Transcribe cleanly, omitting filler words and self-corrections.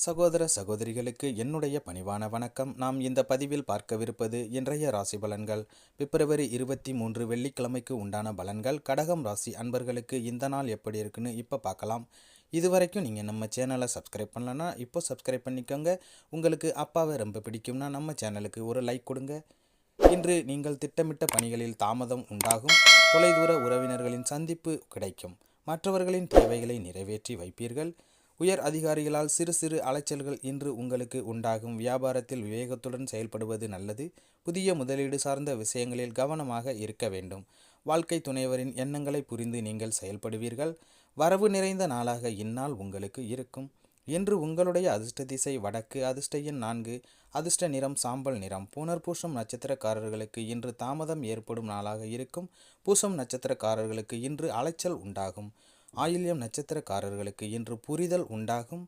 சகோதர சகோதரிகளுக்கு என்னுடைய பணிவான வணக்கம். நாம் இந்த பதிவில் பார்க்கவிருப்பது இன்றைய ராசி பலன்கள். பிப்ரவரி 23 வெள்ளிக்கிழமைக்கு உண்டான பலன்கள். கடகம் ராசி அன்பர்களுக்கு இந்த நாள் எப்படி இருக்குன்னு இப்போ பார்க்கலாம். இதுவரைக்கும் நீங்கள் நம்ம சேனலை சப்ஸ்கிரைப் பண்ணலன்னா இப்போ சப்ஸ்கிரைப் பண்ணிக்கோங்க. உங்களுக்கு அப்பாவை ரொம்ப பிடிக்கும்னா நம்ம சேனலுக்கு ஒரு லைக் கொடுங்க. இன்று நீங்கள் திட்டமிட்ட பணிகளில் தாமதம் உண்டாகும். தொலைதூர உறவினர்களின் சந்திப்பு கிடைக்கும். மற்றவர்களின் தேவைகளை நிறைவேற்றி வைப்பீர்கள். உயர் அதிகாரிகளால் சிறு சிறு அலைச்சல்கள் இன்று உங்களுக்கு உண்டாகும். வியாபாரத்தில் விவேகத்துடன் செயல்படுவது நல்லது. புதிய முதலீடு சார்ந்த விஷயங்களில் கவனமாக இருக்க வேண்டும். வாழ்க்கை துணைவரின் எண்ணங்களை புரிந்து நீங்கள் செயல்படுவீர்கள். வரவு நிறைந்த நாளாக இந்நாள் உங்களுக்கு இருக்கும். இன்று உங்களுடைய அதிர்ஷ்ட திசை வடக்கு, அதிர்ஷ்ட எண் 4, அதிர்ஷ்ட நிறம் சாம்பல் நிறம். புனர்பூசம் நட்சத்திரக்காரர்களுக்கு இன்று தாமதம் ஏற்படும் நாளாக இருக்கும். பூசம் நட்சத்திரக்காரர்களுக்கு இன்று அலைச்சல் உண்டாகும். ஆயில்யம் நட்சத்திரக்காரர்களுக்கு இன்று புரிதல் உண்டாகும்.